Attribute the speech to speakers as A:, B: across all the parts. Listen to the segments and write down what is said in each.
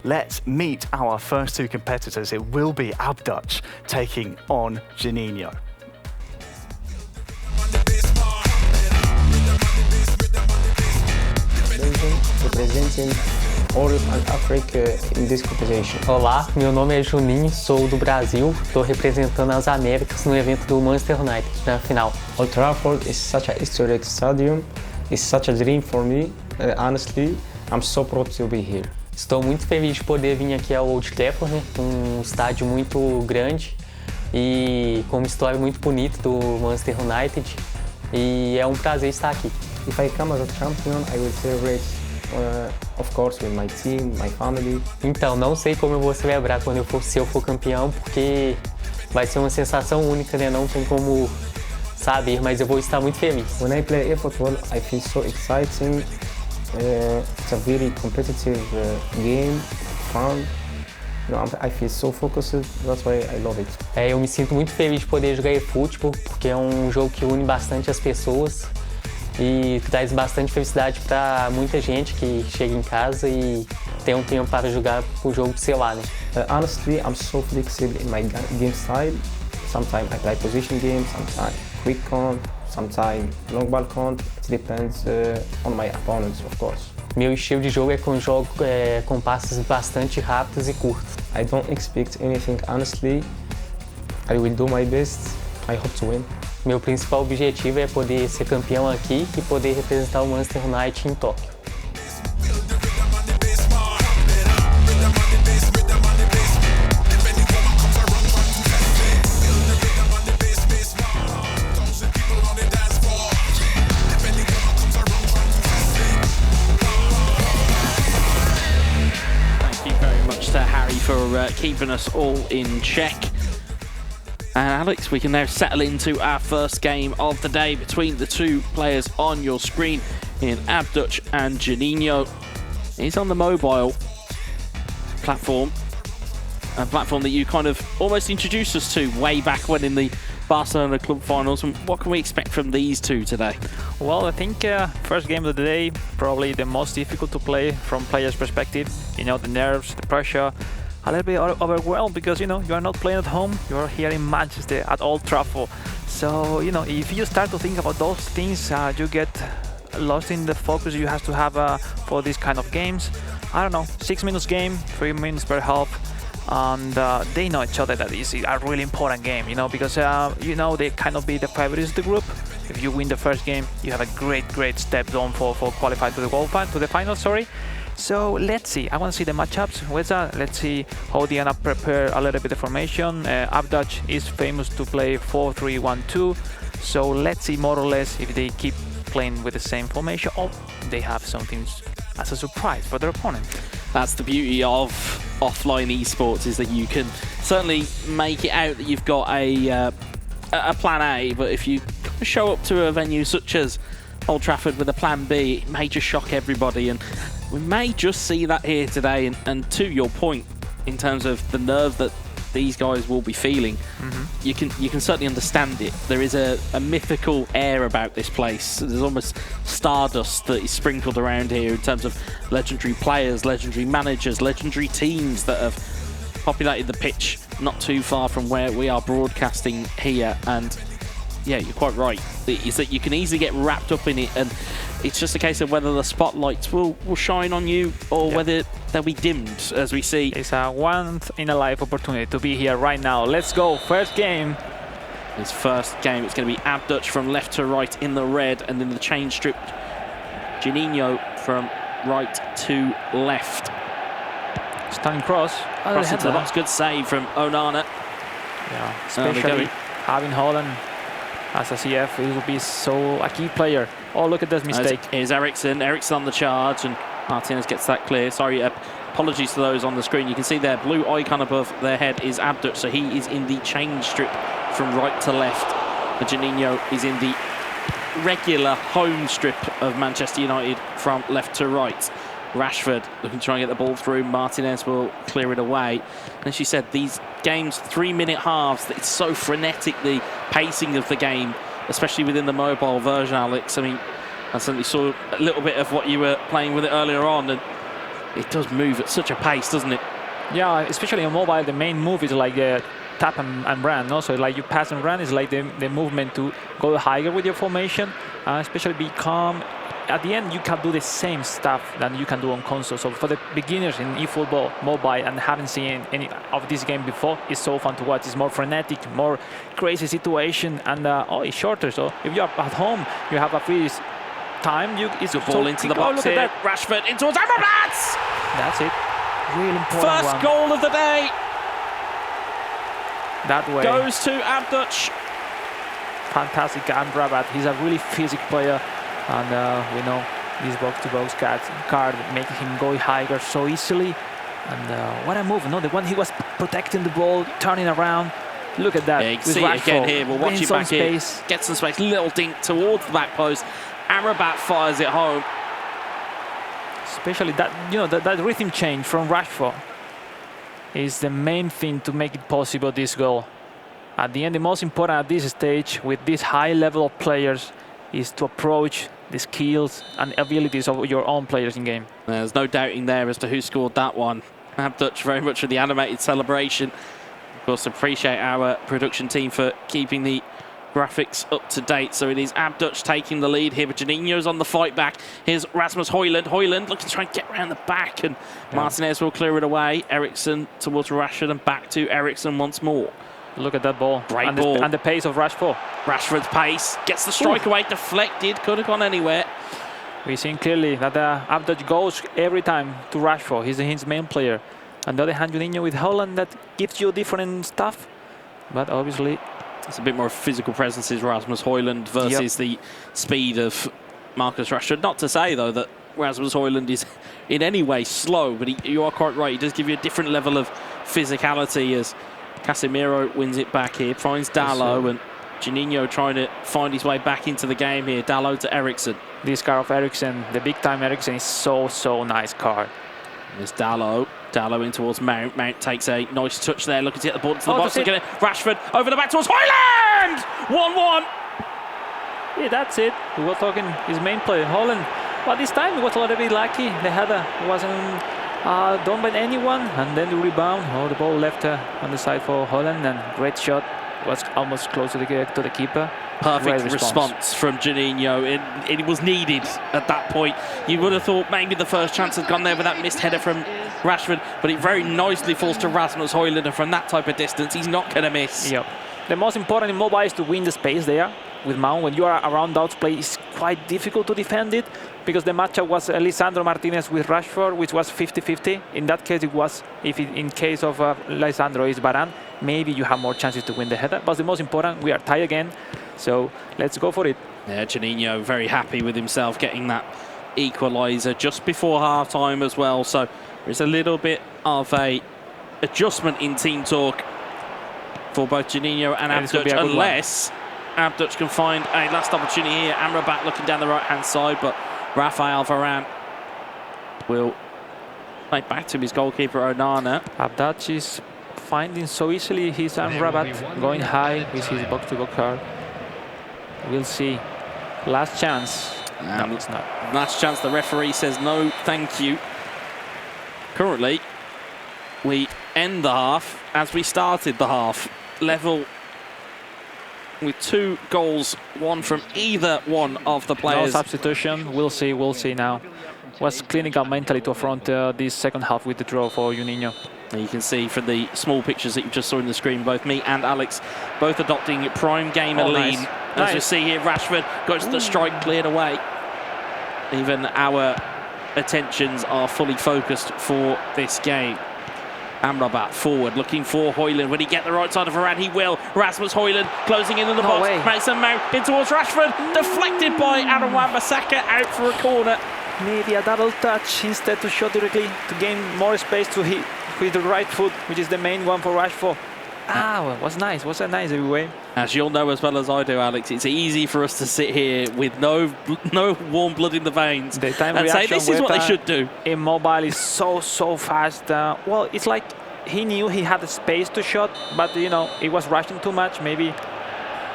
A: Let's meet our first two competitors. It will be ABDUTCH taking on Juninho.
B: Representing Europe and Africa in this competition.
C: Olá, meu nome é Juninho, sou do Brasil, estou representando as Américas no evento do Manchester United na final.
B: Old Trafford is such a historic stadium. It's such a dream for me. Honestly, I'm so proud to be here.
C: Estou muito feliz de poder vir aqui ao Old Trafford, né? Um estádio muito grande e com uma história muito bonita do Manchester United, e é um prazer estar aqui.
B: If I come as a champion, I will celebrate, of course, with my team, my family.
C: Então, não sei como eu vou celebrar se eu for campeão, porque vai ser uma sensação única, né? Não tem como saber, mas eu vou estar muito feliz.
B: When I play eFootball, I feel so exciting. It's a very competitive game, fun. You know, I feel so focused. That's why I love it.
C: Eu me sinto muito feliz de poder jogar eFootball, porque é um jogo que une bastante as pessoas e traz bastante felicidade para muita gente que chega em casa e tem um tempo para jogar o jogo de celular, né?
B: Honestly, I'm so flexible in my game style. Sometimes I play position games, sometimes quick count, sometimes long ball count. It depends on my opponents, of course.
C: Meu estilo de jogo é com passes bastante rápidos e curtos.
B: I don't expect anything, honestly. I will do my best. I hope to win.
C: Meu principal objetivo é poder ser campeão aqui e poder representar o Manchester United em Tóquio.
D: For keeping us all in check. And Alex, we can now settle into our first game of the day between the two players on your screen in ABDUTCH and Juninho. He's on the mobile platform, a platform that you kind of almost introduced us to way back when in the Barcelona Club Finals. And what can we expect from these two today?
E: Well, I think first game of the day, probably the most difficult to play from players' perspective. You know, the nerves, the pressure, a little bit overwhelmed because, you know, you are not playing at home, you are here in Manchester at Old Trafford. So, you know, if you start to think about those things, you get lost in the focus you have to have for these kind of games. I don't know, 6 minutes game, 3 minutes per half. And they know each other that is a really important game, you know, because you know, they kind of be the favorites of the group. If you win the first game, you have a great step down for qualify to the final, sorry. So let's see. I want to see the matchups. Let's see how they're gonna prepare a little bit of formation. ABDUTCH is famous to play 4-3-1-2. So let's see more or less if they keep playing with the same formation or they have something as a surprise for their opponent.
D: That's the beauty of offline esports, is that you can certainly make it out that you've got a plan A, but if you show up to a venue such as Old Trafford with a plan B, it may just shock everybody, and we may just see that here today. And to your point, in terms of the nerve that these guys will be feeling, you can certainly understand it. There is a mythical air about this place. There's almost stardust that is sprinkled around here in terms of legendary players, legendary managers, legendary teams that have populated the pitch not too far from where we are broadcasting here. And yeah, you're quite right. Is that you can easily get wrapped up in it, and it's just a case of whether the spotlights will shine on you or whether they'll be dimmed, as we see.
E: It's a once-in-a-life opportunity to be here right now. Let's go, first game.
D: His first game, it's going to be ABDUTCH from left to right in the red, and then the change strip, Janino from right to left.
E: Stunning cross.
D: Cross into the box, good save from Onana.
E: Yeah, especially having Holland as a CF, he will be so a key player. Oh, look at this mistake.
D: Here's Eriksson on the charge, and Martinez gets that clear. Sorry, apologies to those on the screen. You can see their blue icon above their head is ABDUTCH, so he is in the change strip from right to left. And Juninho is in the regular home strip of Manchester United from left to right. Rashford looking to try and get the ball through. Martinez will clear it away. And as you said, these games, 3-minute halves, it's so frenetic, the pacing of the game, especially within the mobile version, Alex. I mean, I certainly saw a little bit of what you were playing with it earlier on, and it does move at such a pace, doesn't it?
E: Yeah, especially on mobile, the main move is like tap and run. No? So like you pass and run is like the movement to go higher with your formation, especially be calm. At the end, you can do the same stuff that you can do on console. So for the beginners in eFootball mobile and haven't seen any of this game before, it's so fun to watch. It's more frenetic, more crazy situation, and it's shorter. So if you're at home, you have a free time. It's
D: good ball into the box here. That. Rashford in towards ABDUTCH.
E: That's it. Really important.
D: First goal of the day.
E: That way
D: goes to ABDUTCH.
E: Fantastic ABDUTCH. He's a really physical player. And we know this box-to-box card making him go higher so easily. And what a move, no? The one he was protecting the ball, turning around. Look at that.
D: Yeah, you can see it again here. We'll watch it back here. Gets some space, little dink towards the back post. ABDUTCH fires it home.
E: Especially that, that rhythm change from Rashford is the main thing to make it possible, this goal. At the end, the most important at this stage with this high level of players is to approach the skills and abilities of your own players in game.
D: There's no doubting there as to who scored that one. ABDUTCH very much for the animated celebration. Of course, appreciate our production team for keeping the graphics up to date. So it is ABDUTCH taking the lead here, but Juninho's on the fight back. Here's Rasmus Højlund. Højlund looking to try and get around the back, and Martinez will clear it away. Eriksson towards Rashford and back to Eriksson once more.
E: Look at that ball.
D: Great ball.
E: And the pace of Rashford.
D: Rashford's pace. Gets the strike away. Deflected. Could have gone anywhere.
E: We've seen clearly that ABDUTCH goes every time to Rashford. He's his main player. On the other hand, Juninho with Højlund, that gives you different stuff. But obviously,
D: it's a bit more physical presence is Rasmus Højlund versus the speed of Marcus Rashford. Not to say, though, that Rasmus Højlund is in any way slow, but you are quite right. He does give you a different level of physicality as Casemiro wins it back here, finds Dalot, and Juninho trying to find his way back into the game here. Dalot to Eriksson.
E: This card of Eriksson, the big-time Eriksson, is so nice card.
D: There's Dalot. Dalot in towards Mount. Mount takes a nice touch there, looking to get the ball to the box. Looking at Rashford over the back towards Højlund! 1-1.
E: Yeah, that's it. We were talking his main player, Højlund. But this time he was a little bit lucky. The header wasn't done by anyone, and then the rebound. The ball left on the side for Højlund, and great shot. Was almost close to the keeper.
D: Perfect response from Juninho. It was needed at that point. You would have thought maybe the first chance had gone there with that missed header from Rashford, but it very nicely falls to Rasmus Højlund, and from that type of distance, he's not going to miss.
E: Yep. The most important in mobile is to win the space there. With Mount, when you are around outplay, it's quite difficult to defend it, because the matchup was Lisandro Martinez with Rashford, which was 50-50. In that case, it was, in case of Lisandro is Varane, maybe you have more chances to win the header. But the most important, we are tied again, so let's go for it.
D: Yeah, Juninho very happy with himself getting that equaliser just before half-time as well. So there's a little bit of a adjustment in team talk for both Juninho and ABDUTCH, unless ABDUTCH can find a last opportunity here. ABDUTCH looking down the right-hand side, but Rafael Varane will play back to his goalkeeper, Onana.
E: ABDUTCH is finding so easily his ABDUTCH going high with his box-to-box card. We'll see. Last chance. No, it's not.
D: Last chance. The referee says no, thank you. Currently, we end the half as we started the half. Level with 2 goals, one from either one of the players.
E: No substitution. We'll see now. Was clinical mentally to affront this second half with the draw for Juninho.
D: You can see from the small pictures that you just saw on the screen, both me and Alex both adopting prime gamer lean. As you see here, Rashford goes to the strike, cleared away. Even our attentions are fully focused for this game. ABDUTCH forward, looking for Højlund. Will he get the right side of Varane? He will. Rasmus Højlund closing in on the box. Mason Mount in towards Rashford. Deflected by Aaron Wan-Bissaka, out for a corner.
E: Maybe a double touch instead to shot directly to gain more space to hit with the right foot, which is the main one for Rashford. Well, was nice. Was a nice anyway.
D: As you'll know as well as I do, Alex, it's easy for us to sit here with no warm blood in the veins
E: the time
D: and say this is what they should do.
E: In mobile is so fast. Well, it's like he knew he had the space to shot, but he was rushing too much. Maybe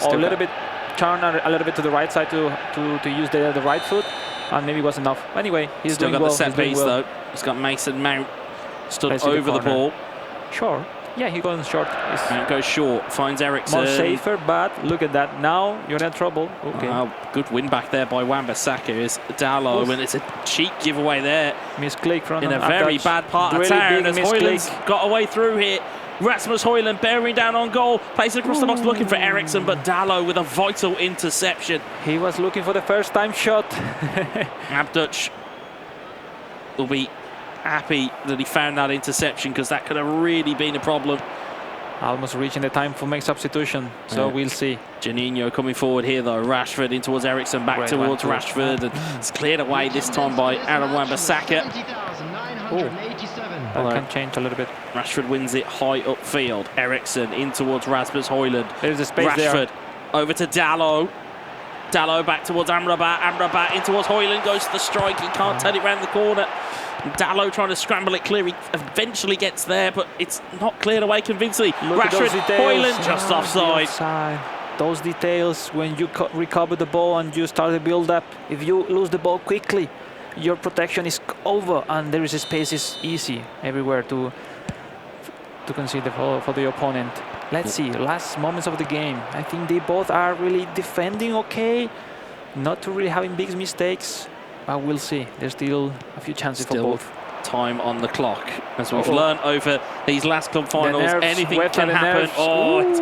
E: a little bit turn a little bit to the right side to use the right foot. and maybe it was enough. Anyway, he's
D: Still
E: doing
D: got
E: well.
D: the set
E: he's doing
D: piece
E: well.
D: though. He's got Mason Mount stood
E: Let's see the
D: over the
E: corner.
D: ball.
E: Sure. Yeah, he goes short. It's
D: Mount goes short, finds Ericsson.
E: more safer, but look at that. Now you're in trouble. Okay.
D: Good win back there by Wan-Bissaka is Dallo,
E: Oof.
D: and it's a cheap giveaway there
E: Misclick from
D: in a
E: ABDUTCH.
D: very bad part of
E: Really
D: town
E: big
D: as Hoyland's got away through here. Rasmus Hoyland bearing down on goal, plays it across the box looking for Ericsson, but Dallo with a vital interception.
E: He was looking for the first time shot.
D: ABDUTCH will be happy that he found that interception because that could have really been a problem.
E: Almost reaching the time for make substitution, so we'll see.
D: Janino coming forward here though. Rashford in towards Ericsson, back
E: Great
D: towards
E: one.
D: Rashford, and it's cleared away this time by Aaron Wan-Bissaka.
E: That can change a little bit.
D: Rashford wins it high upfield. Ericsson in towards Rasmus Hoyland.
E: There's a space
D: Rashford
E: there.
D: over to Dallo. Dallo back towards Amrabat. Amrabat in towards Hoyland, goes to the strike. He can't turn it round the corner. Dallo trying to scramble it clear. He eventually gets there, but it's not cleared away convincingly.
E: Look at those
D: Rashford,
E: details.
D: Hoyland just
E: Ah,
D: offside.
E: Those details when you recover the ball and you start the build-up. If you lose the ball quickly, your protection is over and there is a space. Is easy everywhere to consider for the opponent. Let's see, last moments of the game. I think they both are really defending okay, not really having big mistakes. But we'll see. There's still a few chances for both.
D: Time on the clock. As we've learned over these last club finals,
E: nerves,
D: anything
E: wet
D: can
E: on the
D: happen.
E: nerves.
D: Oh, it's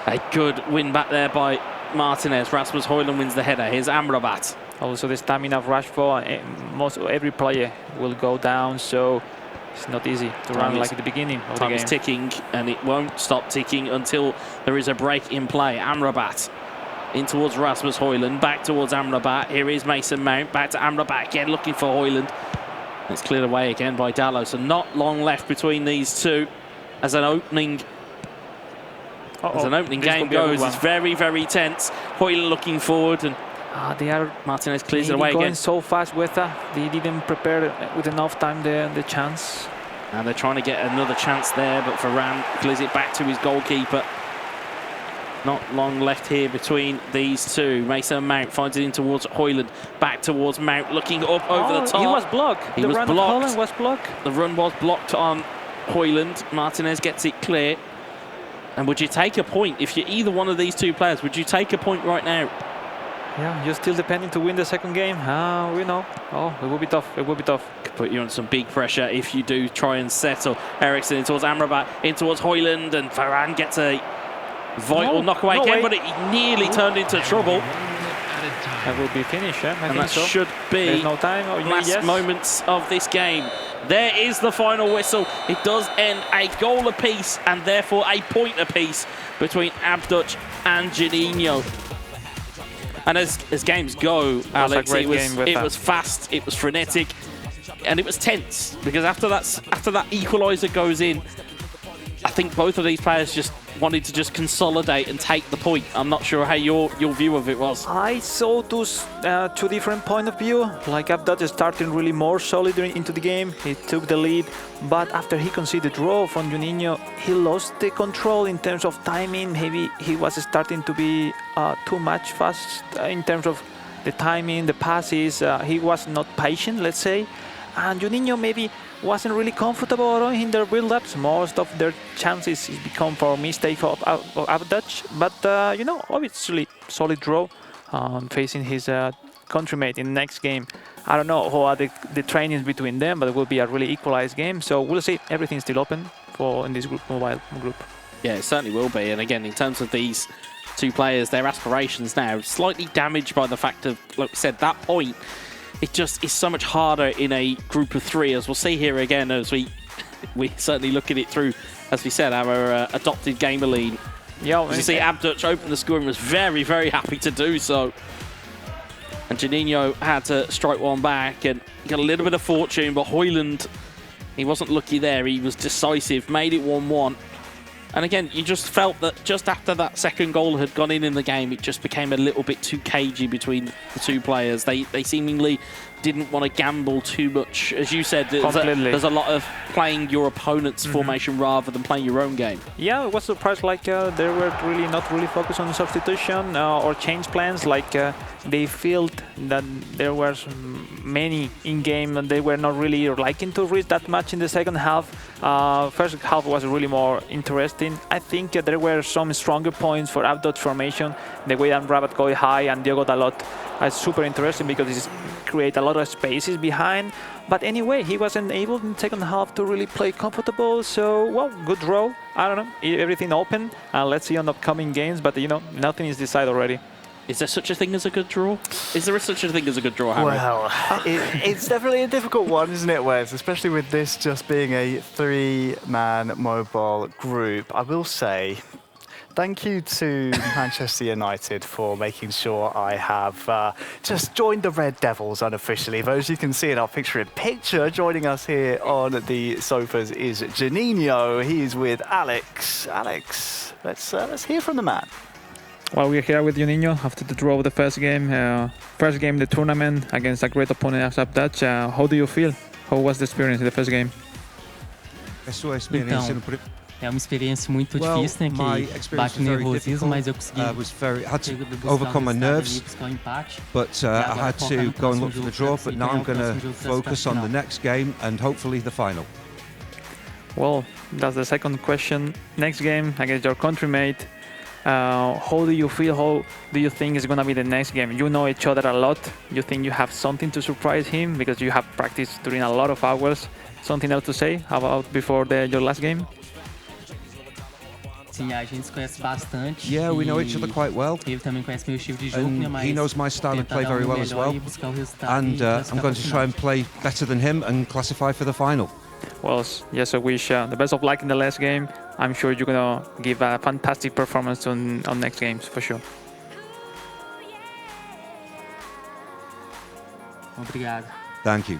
D: a good win back there by Martinez. Rasmus Hoyland wins the header. Here's Amrabat.
E: Also the stamina of Rashford, every player will go down, so it's not easy to run like at the beginning of the
D: Time
E: game.
D: is ticking, and it won't stop ticking until there is a break in play. Amrabat in towards Rasmus Hoyland, back towards Amrabat. Here is Mason Mount, back to Amrabat again, looking for Hoyland. It's cleared away again by Dallo, so not long left between these two as an opening game goes. It's very, very tense. Hoyland looking forward, and
E: they are
D: Martinez clears it
E: maybe
D: away
E: going
D: again.
E: so fast with that. They didn't prepare with enough time the chance.
D: And they're trying to get another chance there, but Varane clears it back to his goalkeeper. Not long left here between these two. Mason Mount finds it in towards Hoyland, back towards Mount, looking up over the top.
E: He was blocked.
D: He
E: the
D: was
E: run of
D: blocked.
E: Holland was blocked.
D: The run was blocked on Hoyland. Martinez gets it clear. And would you take a point? If you're either one of these two players, would you take a point right now?
E: Yeah, you're still depending to win the second game. We know. Oh, it will be tough. It will be tough.
D: Could put you on some big pressure if you do try and settle. Ericsson in towards Amrabat, in towards Hoyland, and Varane gets a vital knockaway again, but it nearly turned into trouble.
E: That will be finished, yeah? I
D: And
E: think
D: that
E: so.
D: should be
E: There's no time.
D: last moments of this game. There is the final whistle. It does end a goal apiece and therefore a point apiece between ABDUTCH and Juninho. And as games go, Alex, it was fast, it was frenetic, and it was tense because after that equaliser goes in, I think both of these players just wanted to just consolidate and take the point. I'm not sure how your view of it was.
E: I saw two different point of view. Like ABDUTCH starting really more solid into the game. He took the lead, but after he conceded draw from Juninho, he lost the control in terms of timing. Maybe he was starting to be too much fast in terms of the timing, the passes. He was not patient, let's say. And Juninho maybe wasn't really comfortable in their build-ups. Most of their chances become for mistake of ABDUTCH. But, obviously, solid draw facing his countrymate in the next game. I don't know how are the trainings between them, but it will be a really equalized game. So we'll see. Everything's still open in this mobile group.
D: Yeah, it certainly will be. And again, in terms of these two players, their aspirations now slightly damaged by the fact of, like we said, that point. It just is so much harder in a group of three, as we'll see here again, as we certainly look at it through, as we said, our adopted gamer lead.
E: Yeah,
D: as you see, ABDUTCH opened the score and was very, very happy to do so. And Janino had to strike one back and got a little bit of fortune, but Hoyland, he wasn't lucky there. He was decisive, made it 1-1. And again, you just felt that just after that second goal had gone in the game, it just became a little bit too cagey between the two players. They seemingly didn't want to gamble too much. As you said, there's a lot of playing your opponent's formation rather than playing your own game.
E: Yeah, it was surprised. Like they were not really focused on substitution or change plans. Like they felt that there was many in-game, and they were not really liking to reach that much in the second half. First half was really more interesting. I think there were some stronger points for ABDUTCH formation. The way that Rabat go high and Diogo Dalot is super interesting because it create a lot of spaces behind. But anyway, he wasn't able in the second half to really play comfortable. So, well, good draw. I don't know, everything open. Let's see on upcoming games, but you know, nothing is decided already.
D: Is there such a thing as a good draw? Is there such a thing as a good draw, Harry?
A: Well, it's definitely a difficult one, isn't it, Wes? Especially with this just being a three-man mobile group. I will say, thank you to Manchester United for making sure I have just joined the Red Devils unofficially. But as you can see in our picture, joining us here on the sofas is Janino. He's with Alex. Alex, let's hear from the man.
E: Well, we're here with Juninho after the draw of the first game. The tournament against a great opponent as ABDUTCH. How do you feel? How was the experience in the first game?
F: Então, é uma experiência muito difícil, né? Que bate o nervosismo, mas eu consegui
G: had to overcome my nerves, but I had to go and look for the draw. But now I'm going to focus on the next game and hopefully the final.
E: Well, that's the second question. Next game against your countrymate. How do you feel? How do you think is going to be the next game? You know each other a lot. You think you have something to surprise him because you have practiced during a lot of hours. Something else to say about before your last game?
F: Sim, a gente se conhece bastante.
G: Yeah, we know each other quite well.
F: Ele também conhece meu estilo de jogo, né? Mas
G: he knows my style of play very well as well. And I'm going to try and play better than him and classify for the final.
E: Well, yes, I wish the best of luck in the last game. I'm sure you're going to give a fantastic performance on next games, for sure.
F: Obrigado.
G: Thank you.